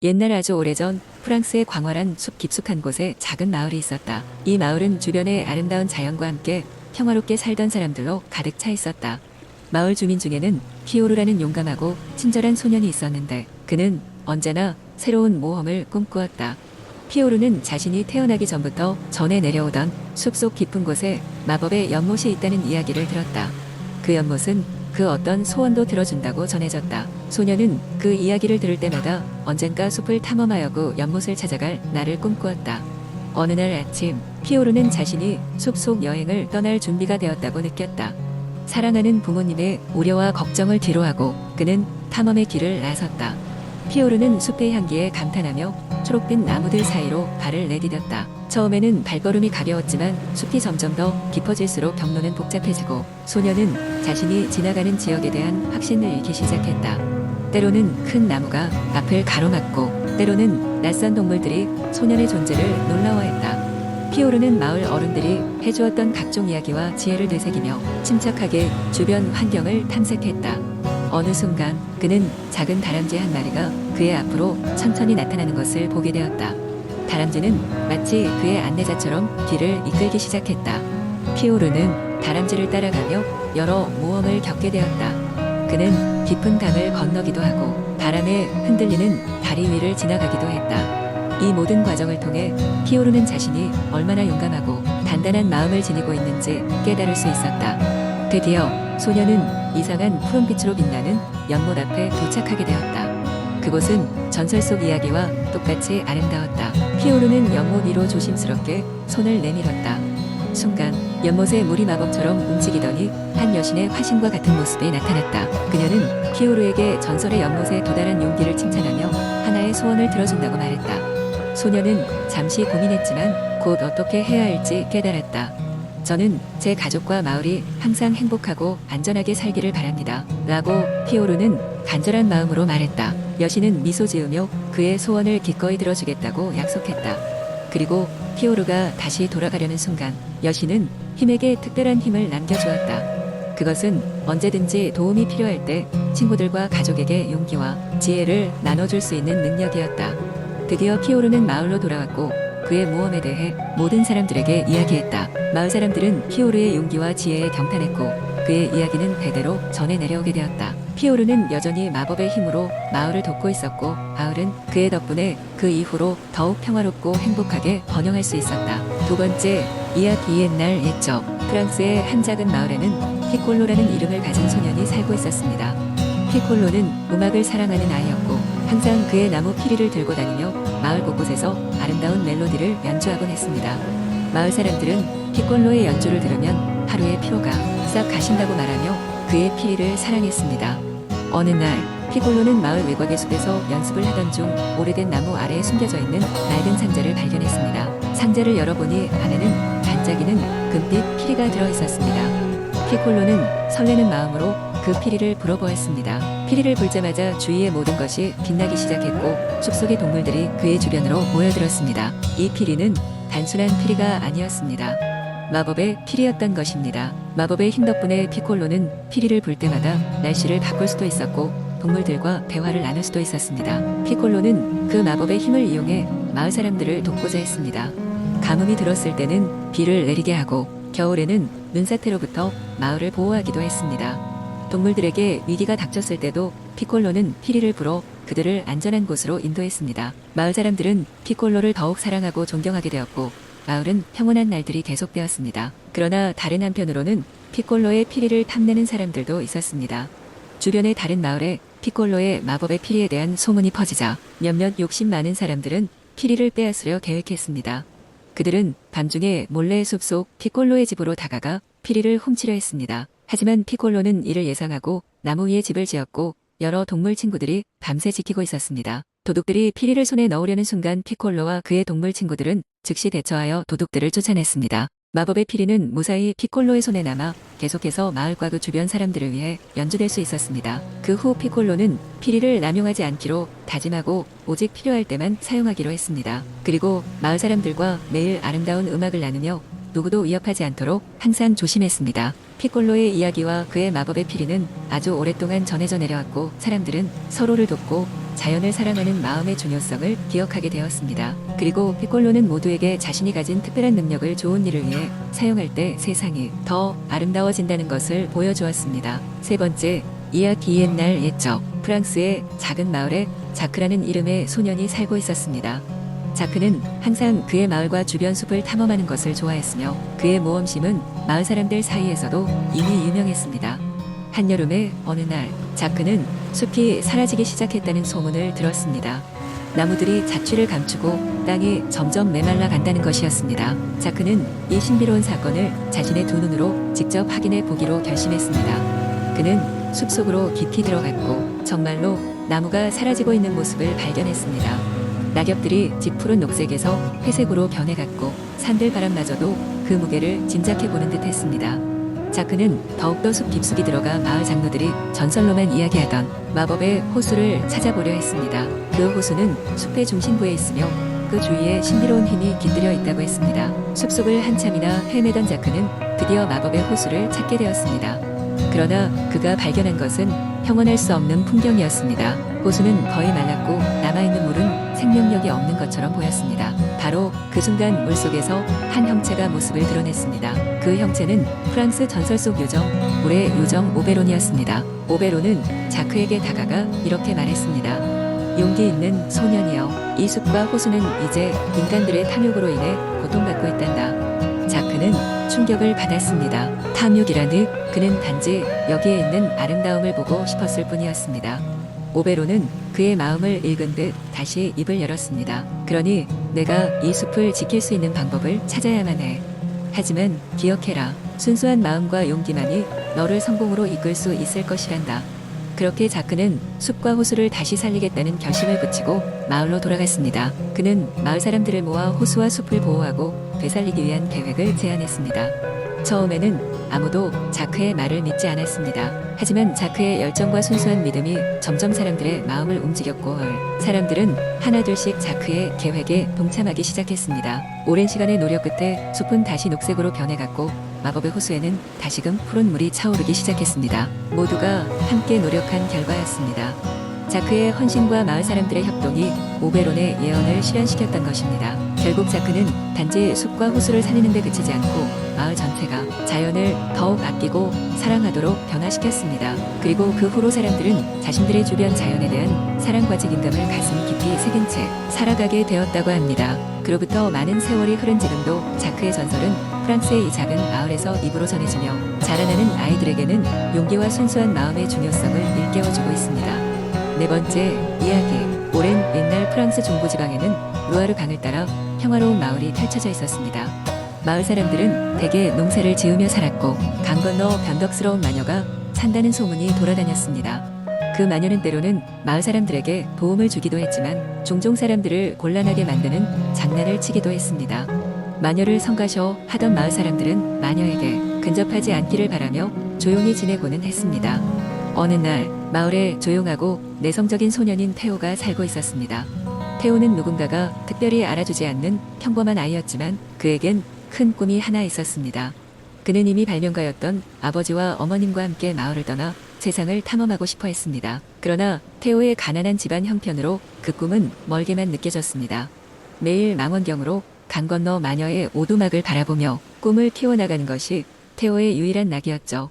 옛날 아주 오래전 프랑스의 광활한 숲 깊숙한 곳에 작은 마을이 있었다. 이 마을은 주변의 아름다운 자연과 함께 평화롭게 살던 사람들로 가득 차 있었다. 마을 주민 중에는 피오르라는 용감하고 친절한 소년이 있었는데 그는 언제나 새로운 모험을 꿈꾸었다. 피오르는 자신이 태어나기 전부터 전해 내려오던 숲속 깊은 곳에 마법의 연못이 있다는 이야기를 들었다. 그 연못은 그 어떤 소원도 들어준다고 전해졌다. 소녀는 그 이야기를 들을 때마다 언젠가 숲을 탐험하려고 연못을 찾아갈 날을 꿈꾸었다. 어느 날 아침, 피오르는 자신이 숲속 여행을 떠날 준비가 되었다고 느꼈다. 사랑하는 부모님의 우려와 걱정을 뒤로하고 그는 탐험의 길을 나섰다. 피오르는 숲의 향기에 감탄하며 초록빛 나무들 사이로 발을 내디뎠다. 처음에는 발걸음이 가벼웠지만 숲이 점점 더 깊어질수록 경로는 복잡해지고 소녀는 자신이 지나가는 지역에 대한 확신을 잃기 시작했다. 때로는 큰 나무가 앞을 가로막고 때로는 낯선 동물들이 소년의 존재를 놀라워했다. 피오르는 마을 어른들이 해주었던 각종 이야기와 지혜를 되새기며 침착하게 주변 환경을 탐색했다. 어느 순간 그는 작은 다람쥐 한 마리가 그의 앞으로 천천히 나타나는 것을 보게 되었다. 다람쥐는 마치 그의 안내자처럼 길을 이끌기 시작했다. 피오르는 다람쥐를 따라가며 여러 모험을 겪게 되었다. 그는 깊은 강을 건너기도 하고 바람에 흔들리는 다리 위를 지나가기도 했다. 이 모든 과정을 통해 피오르는 자신이 얼마나 용감하고 단단한 마음을 지니고 있는지 깨달을 수 있었다. 드디어 소녀는 이상한 푸른빛으로 빛나는 연못 앞에 도착하게 되었다. 그곳은 전설 속 이야기와 똑같이 아름다웠다. 피오르는 연못 위로 조심스럽게 손을 내밀었다. 순간 연못의 물이 마법처럼 움직이더니 한 여신의 화신과 같은 모습이 나타났다. 그녀는 피오르에게 전설의 연못에 도달한 용기를 칭찬하며 하나의 소원을 들어준다고 말했다. 소녀는 잠시 고민했지만 곧 어떻게 해야 할지 깨달았다. 저는 제 가족과 마을이 항상 행복하고 안전하게 살기를 바랍니다. 라고 피오르는 간절한 마음으로 말했다. 여신은 미소 지으며 그의 소원을 기꺼이 들어주겠다고 약속했다. 그리고 피오르가 다시 돌아가려는 순간 여신은 힘에게 특별한 힘을 남겨주었다. 그것은 언제든지 도움이 필요할 때 친구들과 가족에게 용기와 지혜를 나눠줄 수 있는 능력이었다. 드디어 피오르는 마을로 돌아왔고 그의 모험에 대해 모든 사람들에게 이야기했다. 마을 사람들은 피오르의 용기와 지혜에 경탄했고 그의 이야기는 대대로 전해 내려오게 되었다. 피오르는 여전히 마법의 힘으로 마을을 돕고 있었고 마을은 그의 덕분에 그 이후로 더욱 평화롭고 행복하게 번영할 수 있었다. 두 번째 이야기. 옛날 옛적 프랑스의 한 작은 마을에는 피콜로라는 이름을 가진 소년이 살고 있었습니다. 피콜로는 음악을 사랑하는 아이였고 항상 그의 나무 피리를 들고 다니며 마을 곳곳에서 아름다운 멜로디를 연주하곤 했습니다. 마을 사람들은 피콜로의 연주를 들으면 하루의 피로가 싹 가신다고 말하며 그의 피리를 사랑했습니다. 어느 날 피콜로는 마을 외곽의 숲에서 연습을 하던 중 오래된 나무 아래에 숨겨져 있는 낡은 상자를 발견했습니다. 상자를 열어보니 안에는 반짝이는 금빛 피리가 들어있었습니다. 피콜로는 설레는 마음으로 그 피리를 불어보았습니다. 피리를 불자마자 주위의 모든 것이 빛나기 시작했고 숲속의 동물들이 그의 주변으로 모여들었습니다. 이 피리는 단순한 피리가 아니었습니다. 마법의 피리였던 것입니다. 마법의 힘 덕분에 피콜로는 피리를 불 때마다 날씨를 바꿀 수도 있었고 동물들과 대화를 나눌 수도 있었습니다. 피콜로는 그 마법의 힘을 이용해 마을 사람들을 돕고자 했습니다. 가뭄이 들었을 때는 비를 내리게 하고 겨울에는 눈사태로부터 마을을 보호하기도 했습니다. 동물들에게 위기가 닥쳤을 때도 피콜로는 피리를 불어 그들을 안전한 곳으로 인도했습니다. 마을 사람들은 피콜로를 더욱 사랑하고 존경하게 되었고 마을은 평온한 날들이 계속되었습니다. 그러나 다른 한편으로는 피콜로의 피리를 탐내는 사람들도 있었습니다. 주변의 다른 마을에 피콜로의 마법의 피리에 대한 소문이 퍼지자 몇몇 욕심 많은 사람들은 피리를 빼앗으려 계획했습니다. 그들은 밤중에 몰래 숲속 피콜로의 집으로 다가가 피리를 훔치려 했습니다. 하지만 피콜로는 이를 예상하고 나무 위에 집을 지었고 여러 동물 친구들이 밤새 지키고 있었습니다. 도둑들이 피리를 손에 넣으려는 순간 피콜로와 그의 동물 친구들은 즉시 대처하여 도둑들을 쫓아냈습니다. 마법의 피리는 무사히 피콜로의 손에 남아 계속해서 마을과 그 주변 사람들을 위해 연주될 수 있었습니다. 그 후 피콜로는 피리를 남용하지 않기로 다짐하고 오직 필요할 때만 사용하기로 했습니다. 그리고 마을 사람들과 매일 아름다운 음악을 나누며 누구도 위협하지 않도록 항상 조심했습니다. 피콜로의 이야기와 그의 마법의 피리는 아주 오랫동안 전해져 내려왔고 사람들은 서로를 돕고 자연을 사랑하는 마음의 중요성을 기억하게 되었습니다. 그리고 피콜로는 모두에게 자신이 가진 특별한 능력을 좋은 일을 위해 사용할 때 세상이 더 아름다워진다는 것을 보여주었습니다. 세 번째, 이야기. 옛날 옛적 프랑스의 작은 마을에 자크라는 이름의 소년이 살고 있었습니다. 자크는 항상 그의 마을과 주변 숲을 탐험하는 것을 좋아했으며 그의 모험심은 마을 사람들 사이에서도 이미 유명했습니다. 한여름의 어느 날 자크는 숲이 사라지기 시작했다는 소문을 들었습니다. 나무들이 자취를 감추고 땅이 점점 메말라 간다는 것이었습니다. 자크는 이 신비로운 사건을 자신의 두 눈으로 직접 확인해 보기로 결심했습니다. 그는 숲속으로 깊이 들어갔고 정말로 나무가 사라지고 있는 모습을 발견했습니다. 낙엽들이 짙푸른 녹색에서 회색으로 변해갔고 산들바람마저도 그 무게를 짐작해보는 듯 했습니다. 자크는 더욱더 숲 깊숙이 들어가 마을 장로들이 전설로만 이야기하던 마법의 호수를 찾아보려 했습니다. 그 호수는 숲의 중심부에 있으며 그 주위에 신비로운 힘이 깃들여 있다고 했습니다. 숲속을 한참이나 헤매던 자크는 드디어 마법의 호수를 찾게 되었습니다. 그러나 그가 발견한 것은 평온할 수 없는 풍경이었습니다. 호수는 거의 말랐고 남아있는 물은 생명력이 없는 것처럼 보였습니다. 바로 그 순간 물속에서 한 형체가 모습을 드러냈습니다. 그 형체는 프랑스 전설 속 요정, 물의 요정 오베론이었습니다. 오베론은 자크에게 다가가 이렇게 말했습니다. 용기 있는 소년이여, 이 숲과 호수는 이제 인간들의 탐욕으로 인해 고통받고 있단다. 자크는 충격을 받았습니다. 탐욕이라니, 그는 단지 여기에 있는 아름다움을 보고 싶었을 뿐이었습니다. 오베론은 그의 마음을 읽은 듯 다시 입을 열었습니다. 그러니 내가 이 숲을 지킬 수 있는 방법을 찾아야만 해. 하지만 기억해라. 순수한 마음과 용기만이 너를 성공으로 이끌 수 있을 것이란다. 그렇게 자크는 숲과 호수를 다시 살리겠다는 결심을 붙이고 마을로 돌아갔습니다. 그는 마을 사람들을 모아 호수와 숲을 보호하고 되살리기 위한 계획을 제안했습니다. 처음에는 아무도 자크의 말을 믿지 않았습니다. 하지만 자크의 열정과 순수한 믿음이 점점 사람들의 마음을 움직였고 사람들은 하나둘씩 자크의 계획에 동참하기 시작했습니다. 오랜 시간의 노력 끝에 숲은 다시 녹색으로 변해갔고 마법의 호수에는 다시금 푸른 물이 차오르기 시작했습니다. 모두가 함께 노력한 결과였습니다. 자크의 헌신과 마을 사람들의 협동이 오베론의 예언을 실현시켰던 것입니다. 결국 자크는 단지 숲과 호수를 살리는 데 그치지 않고 마을 전체가 자연을 더욱 아끼고 사랑하도록 변화시켰습니다. 그리고 그 후로 사람들은 자신들의 주변 자연에 대한 사랑과 책임감을 가슴 깊이 새긴 채 살아가게 되었다고 합니다. 그로부터 많은 세월이 흐른 지금도 자크의 전설은 프랑스의 이 작은 마을에서 입으로 전해지며 자라나는 아이들에게는 용기와 순수한 마음의 중요성을 일깨워주고 있습니다. 네 번째, 이야기. 오랜 옛날 프랑스 중부지방에는 루아르 강을 따라 평화로운 마을이 펼쳐져 있었습니다. 마을 사람들은 대개 농사를 지으며 살았고 강 건너 변덕스러운 마녀가 산다는 소문이 돌아다녔습니다. 그 마녀는 때로는 마을 사람들에게 도움을 주기도 했지만 종종 사람들을 곤란하게 만드는 장난을 치기도 했습니다. 마녀를 성가셔 하던 마을 사람들은 마녀에게 근접하지 않기를 바라며 조용히 지내고는 했습니다. 어느 날 마을에 조용하고 내성적인 소년인 테오가 살고 있었습니다. 테오는 누군가가 특별히 알아주지 않는 평범한 아이였지만 그에겐 큰 꿈이 하나 있었습니다. 그는 이미 발명가였던 아버지와 어머님과 함께 마을을 떠나 세상을 탐험하고 싶어 했습니다. 그러나 테오의 가난한 집안 형편으로 그 꿈은 멀게만 느껴졌습니다. 매일 망원경으로 강 건너 마녀의 오두막을 바라보며 꿈을 키워나가는 것이 테오의 유일한 낙이었죠.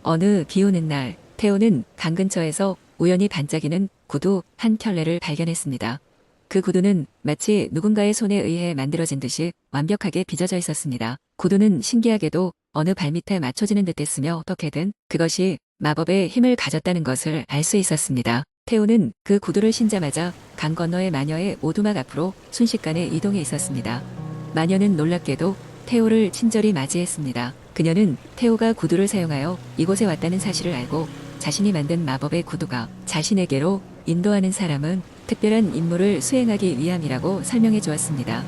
어느 비 오는 날 테오는 강 근처에서 우연히 반짝이는 구두 한 켤레를 발견했습니다. 그 구두는 마치 누군가의 손에 의해 만들어진 듯이 완벽하게 빚어져 있었습니다. 구두는 신기하게도 어느 발밑에 맞춰지는 듯했으며 어떻게든 그것이 마법의 힘을 가졌다는 것을 알 수 있었습니다. 테오는 그 구두를 신자마자 강 건너의 마녀의 오두막 앞으로 순식간에 이동해 있었습니다. 마녀는 놀랍게도 테오를 친절히 맞이했습니다. 그녀는 테오가 구두를 사용하여 이곳에 왔다는 사실을 알고 자신이 만든 마법의 구두가 자신에게로 인도하는 사람은 특별한 임무를 수행하기 위함이라고 설명해 주었습니다.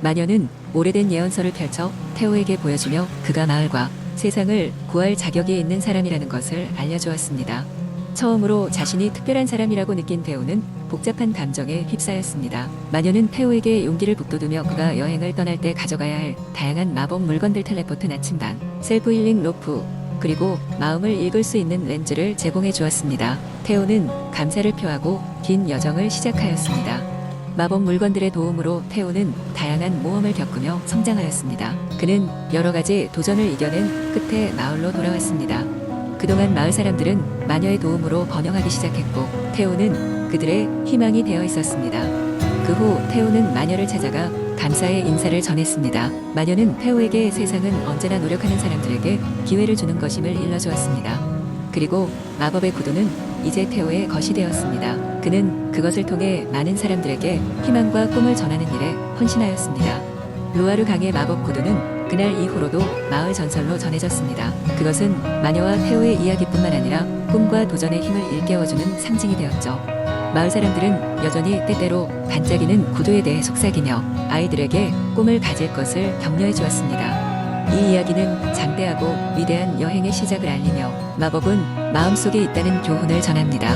마녀는 오래된 예언서를 펼쳐 테오에게 보여주며 그가 마을과 세상을 구할 자격이 있는 사람이라는 것을 알려주었습니다. 처음으로 자신이 특별한 사람이라고 느낀 테오는 복잡한 감정에 휩싸였습니다. 마녀는 테오에게 용기를 북돋우며 그가 여행을 떠날 때 가져가야 할 다양한 마법 물건들 텔레포트 나침반, 셀프 힐링 로프, 그리고 마음을 읽을 수 있는 렌즈를 제공해 주었습니다. 태호는 감사를 표하고 긴 여정을 시작하였습니다. 마법 물건들의 도움으로 태호는 다양한 모험을 겪으며 성장하였습니다. 그는 여러 가지 도전을 이겨낸 끝에 마을로 돌아왔습니다. 그동안 마을 사람들은 마녀의 도움으로 번영하기 시작했고 태호는 그들의 희망이 되어 있었습니다. 그 후 태호는 마녀를 찾아가 감사의 인사를 전했습니다. 마녀는 태호에게 세상은 언제나 노력하는 사람들에게 기회를 주는 것임을 일러주었습니다. 그리고 마법의 구두는 이제 태호의 것이 되었습니다. 그는 그것을 통해 많은 사람들에게 희망과 꿈을 전하는 일에 헌신하였습니다. 루아르 강의 마법 구두는 그날 이후로도 마을 전설로 전해졌습니다. 그것은 마녀와 태호의 이야기뿐만 아니라 꿈과 도전의 힘을 일깨워주는 상징이 되었죠. 마을 사람들은 여전히 때때로 반짝이는 구두에 대해 속삭이며 아이들에게 꿈을 가질 것을 격려해 주었습니다. 이 이야기는 장대하고 위대한 여행의 시작을 알리며 마법은 마음속에 있다는 교훈을 전합니다.